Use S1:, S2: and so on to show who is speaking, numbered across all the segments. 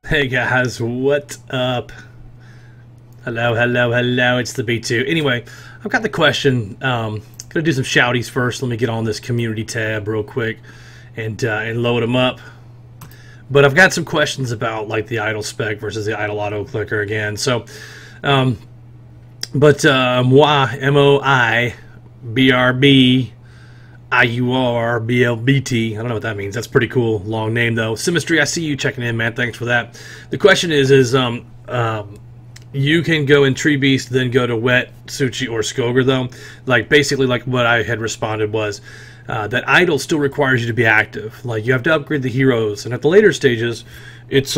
S1: Hey guys, what up? Hello, hello, hello, it's the B2. Anyway, I've got the question. Gonna do some shouties first. Let me get on this community tab real quick and load them up. But I've got some questions about like the idle spec versus the idle auto clicker again. So, MOIBRB IURBLBT. I don't know what that means. That's pretty cool. Long name though. Symmetry, I see you checking in, man. Thanks for that. The question is you can go in Tree Beast, then go to Wet, Suchi, or Skoger though. Like basically like what I had responded was that idle still requires you to be active. Like you have to upgrade the heroes, and at the later stages, it's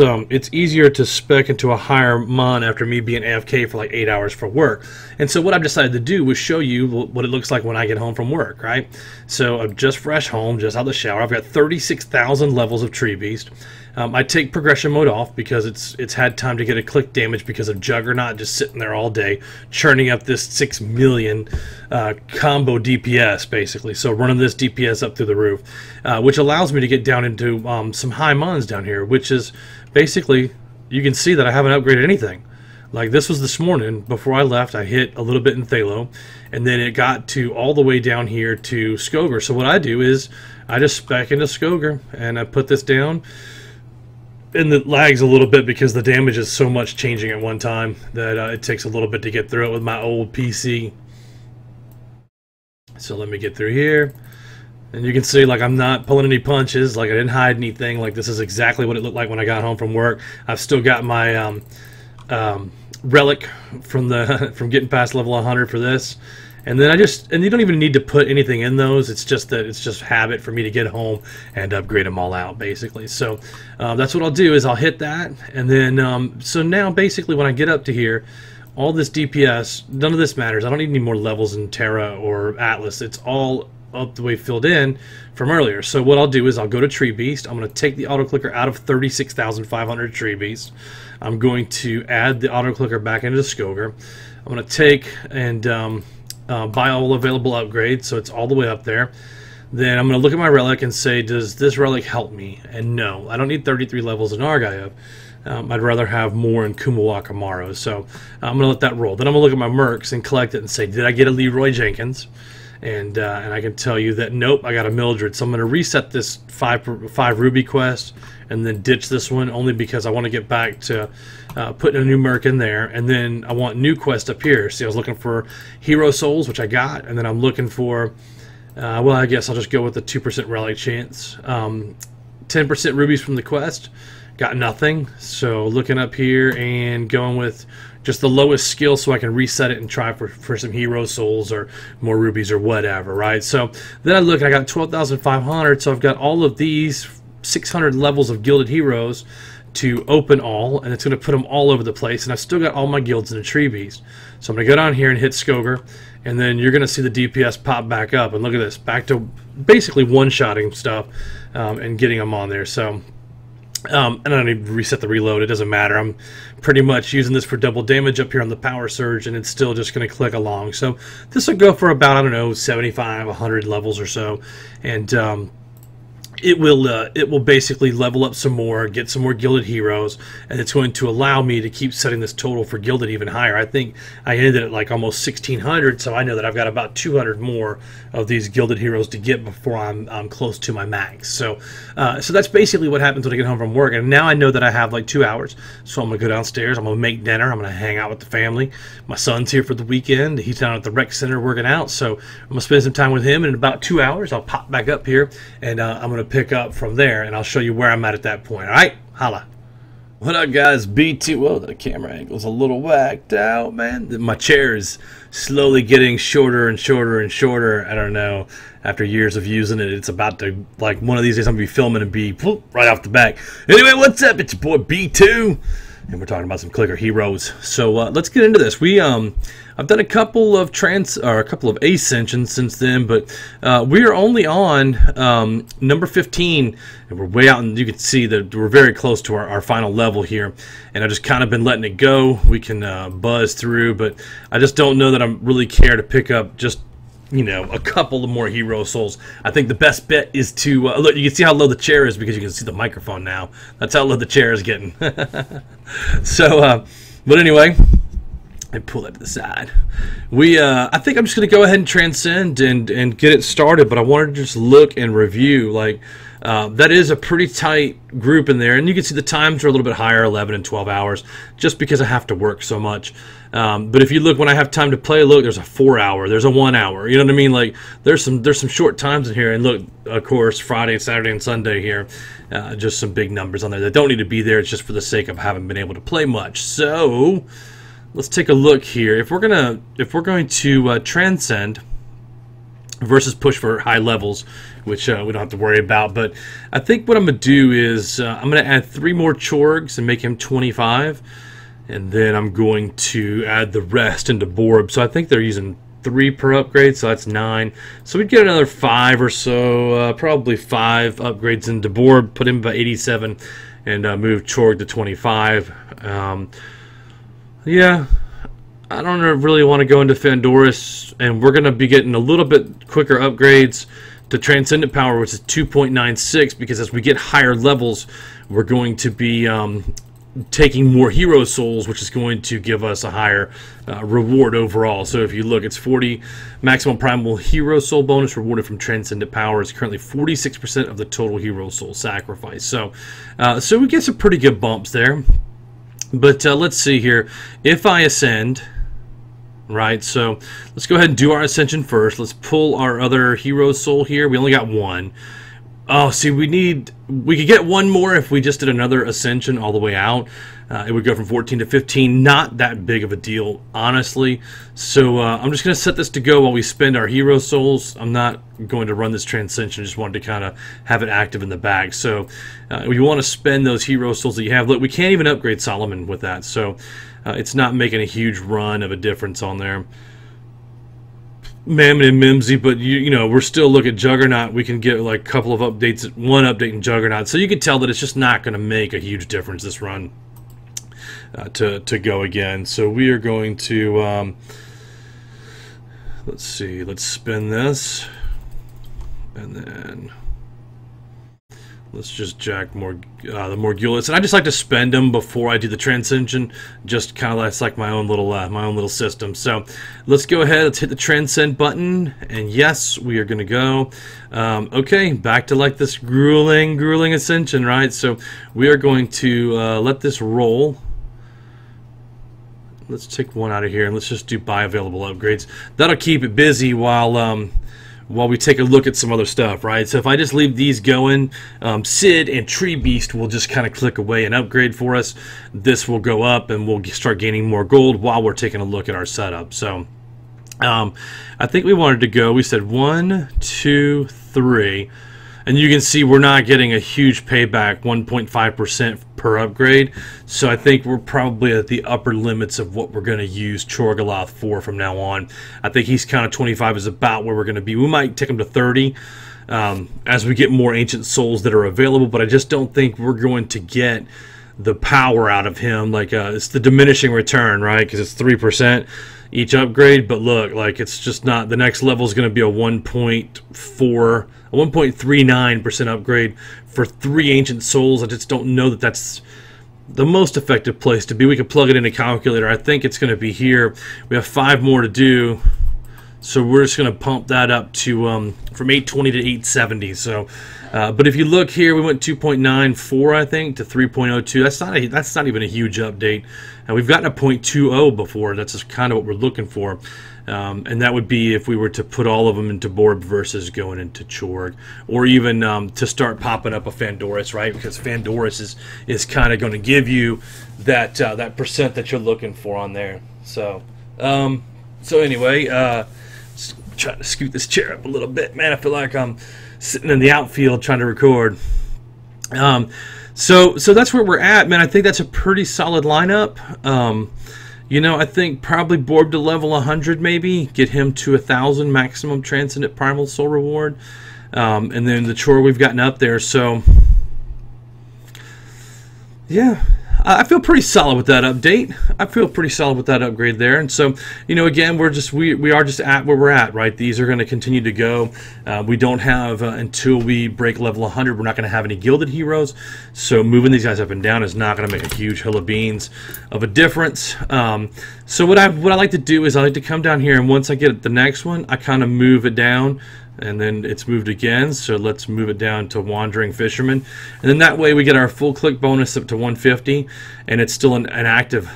S1: easier to spec into a higher mon after me being AFK for like 8 hours for work. And so what I've decided to do was show you what it looks like when I get home from work, right? So I'm just fresh home, just out of the shower. I've got 36,000 levels of Tree Beast. I take progression mode off because it's had time to get a click damage because of Juggernaut just sitting there all day, churning up this 6 million combo DPS basically. So running this DPS up through the roof, which allows me to get down into some high mons down here, which is basically, you can see that I haven't upgraded anything. Like this was this morning, before I left, I hit a little bit in Thalo, and then it got to all the way down here to Skoger. So what I do is, I just spec into Skoger, and I put this down, and it lags a little bit because the damage is so much changing at one time that it takes a little bit to get through it with my old PC. So let me get through here. And you can see, like, I'm not pulling any punches. Like, I didn't hide anything. Like, this is exactly what it looked like when I got home from work. I've still got my relic from getting past level 100 for this. And then and you don't even need to put anything in those. It's just that it's just habit for me to get home and upgrade them all out, basically. So that's what I'll do is I'll hit that. And then, so now, basically, when I get up to here, all this DPS, none of this matters. I don't need any more levels in Terra or Atlas. It's all up the way filled in from earlier. So what I'll do is I'll go to Tree Beast. I'm going to take the auto clicker out of 36,500 Tree Beast. I'm going to add the auto clicker back into Skoger. I'm going to take and buy all available upgrades, so it's all the way up there. Then I'm going to look at my relic and say, does this relic help me? And no, I don't need 33 levels in Argyle. I'd rather have more in Kumawaka Maro. So I'm going to let that roll. Then I'm going to look at my mercs and collect it and say, did I get a Leroy Jenkins? And I can tell you that nope, I got a Mildred. So I'm going to reset this 5 Ruby quest and then ditch this one only because I want to get back to putting a new merc in there. And then I want new quest up here. See, I was looking for Hero Souls, which I got, and then I'm looking for well, I guess I'll just go with the 2% relic chance. 10% rubies from the quest, got nothing. So looking up here and going with just the lowest skill so I can reset it and try for some hero souls or more rubies or whatever, right? So then I look and I got 12,500, so I've got all of these 600 levels of gilded heroes to open all, and it's going to put them all over the place, and I've still got all my guilds in the Tree Beast. So I'm going to go down here and hit Skoger, and then you're going to see the DPS pop back up, and look at this, back to basically one-shotting stuff and getting them on there. So and I don't need to reset the reload, it doesn't matter. I'm pretty much using this for double damage up here on the power surge, and it's still just going to click along. So this will go for about, I don't know, 75, 100 levels or so, and it will basically level up some more, get some more gilded heroes, and it's going to allow me to keep setting this total for gilded even higher. I think I ended at like almost 1,600, so I know that I've got about 200 more of these gilded heroes to get before I'm close to my max. So so that's basically what happens when I get home from work. And now I know that I have like 2 hours, so I'm gonna go downstairs, I'm gonna make dinner, I'm gonna hang out with the family. My son's here for the weekend, he's down at the rec center working out, so I'm gonna spend some time with him. And in about 2 hours I'll pop back up here, and I'm gonna pick up from there, and I'll show you where I'm at that point. All right, holla. What up, guys? B2. Whoa, the camera angle's a little whacked out, man. My chair is slowly getting shorter and shorter and shorter. I don't know. After years of using it, it's about to, like, one of these days I'm going to be filming and be whoop, right off the back. Anyway, what's up? It's your boy B2. And we're talking about some clicker heroes. So let's get into this. I've done a couple of ascensions since then, but we are only on number 15, and we're way out, and you can see that we're very close to our final level here. And I've just kind of been letting it go. We can buzz through, but I just don't know that I really care to pick up just you know, a couple of more hero souls. I think the best bet is to look. You can see how low the chair is because you can see the microphone now. That's how low the chair is getting. So, but anyway, I pull that to the side. I think I'm just going to go ahead and transcend and get it started. But I wanted to just look and review. Like that is a pretty tight group in there, and you can see the times are a little bit higher, 11 and 12 hours, just because I have to work so much. But if you look when I have time to play, look, there's a 4-hour, there's a 1 hour. You know what I mean? Like there's some short times in here, and look, of course, Friday, Saturday, and Sunday here, just some big numbers on there that don't need to be there. It's just for the sake of having been able to play much. So let's take a look here. If we're going to transcend versus push for high levels, which we don't have to worry about, but I think what I'm gonna do is I'm gonna add 3 more Chorgs and make him 25. And then I'm going to add the rest into Borb. So I think they're using 3 per upgrade, so that's 9. So we'd get another 5 or so, probably 5 upgrades into Borb, put him about 87, and move Chorg to 25. Yeah, I don't really want to go into Fandoris, and we're going to be getting a little bit quicker upgrades to Transcendent Power, which is 2.96, because as we get higher levels, we're going to be taking more hero souls, which is going to give us a higher reward overall. So if you look, it's 40 maximum primal hero soul bonus rewarded from Transcendent Power is currently 46% of the total hero soul sacrifice. So so we get some pretty good bumps there. But let's see here. If I ascend, right, so let's go ahead and do our ascension first. Let's pull our other hero soul here. We only got 1. Oh, see, we could get 1 more if we just did another ascension all the way out. It would go from 14 to 15. Not that big of a deal, honestly. So I'm just going to set this to go while we spend our hero souls. I'm not going to run this Transcension. Just wanted to kind of have it active in the bag. So you want to spend those hero souls that you have. Look, we can't even upgrade Solomon with that. So it's not making a huge run of a difference on there. Mammon and Mimsy, but you know, we're still looking at Juggernaut. We can get like a couple of updates, 1 update in Juggernaut, so you can tell that it's just not going to make a huge difference this run to go again. So we are going to let's see, let's spin this, and then let's just jack more the Morgulus, and I just like to spend them before I do the Transcension. Just kind of that's like my own little system. So let's go ahead. Let's hit the Transcend button, and yes, we are going to go. Okay, back to like this grueling ascension, right? So we are going to let this roll. Let's take 1 out of here, and let's just do buy available upgrades. That'll keep it busy while we take a look at some other stuff, right? So if I just leave these going, Sid and Tree Beast will just kind of click away and upgrade for us. This will go up, and we'll start gaining more gold while we're taking a look at our setup. So I think we wanted to go, we said 1, 2, 3. And you can see we're not getting a huge payback, 1.5% per upgrade. So I think we're probably at the upper limits of what we're going to use Chorgaloth for from now on. I think he's kind of 25 is about where we're going to be. We might take him to 30 as we get more Ancient Souls that are available, but I just don't think we're going to get the power out of him. Like it's the diminishing return, right? Because it's 3% each upgrade. But look, like it's just not. The next level is going to be a 1.39% upgrade for 3 Ancient Souls. I just don't know that that's the most effective place to be. We could plug it in a calculator. I think it's going to be here. We have 5 more to do, so we're just going to pump that up to from 820 to 870. So, but if you look here, we went 2.94, I think, to 3.02. That's not even a huge update. And we've gotten a 0.20 before. That's just kind of what we're looking for. And that would be if we were to put all of them into Borb versus going into Chorg, or even to start popping up a Fandoris, right? Because Fandoris is kind of going to give you that that percent that you're looking for on there. So so anyway, just trying to scoot this chair up a little bit, man. I feel like I'm sitting in the outfield trying to record. So that's where we're at, man. I think that's a pretty solid lineup. You know, I think probably Borb to level 100 maybe, get him to 1,000 maximum Transcendent Primal Soul reward, and then the Chore we've gotten up there. So yeah, I feel pretty solid with that update. I feel pretty solid with that upgrade there. And so, you know, again, we are just at where we're at, right? These are going to continue to go. We don't have until we break level 100. We're not going to have any gilded heroes. So moving these guys up and down is not going to make a huge hill of beans of a difference. So what I like to do is I like to come down here, and once I get the next one, I kind of move it down. And then it's moved again, so let's move it down to Wandering Fisherman. And then that way we get our full click bonus up to 150, and it's still an active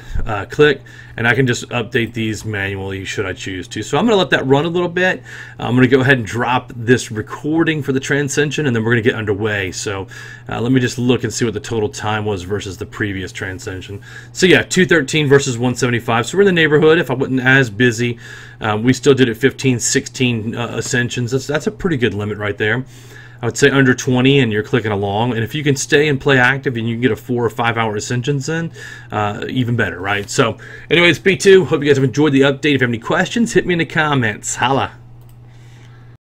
S1: click, and I can just update these manually should I choose to. So I'm going to let that run a little bit. I'm going to go ahead and drop this recording for the Transcension, and then we're going to get underway. So let me just look and see what the total time was versus the previous Transcension. So yeah, 213 versus 175, so we're in the neighborhood. If I wasn't as busy, we still did it 15, 16 ascensions. That's a pretty good limit right there. I would say under 20 and you're clicking along. And if you can stay and play active and you can get a 4 or 5 hour ascensions in, even better, right? So anyways, B2, hope you guys have enjoyed the update. If you have any questions, hit me in the comments. Holla.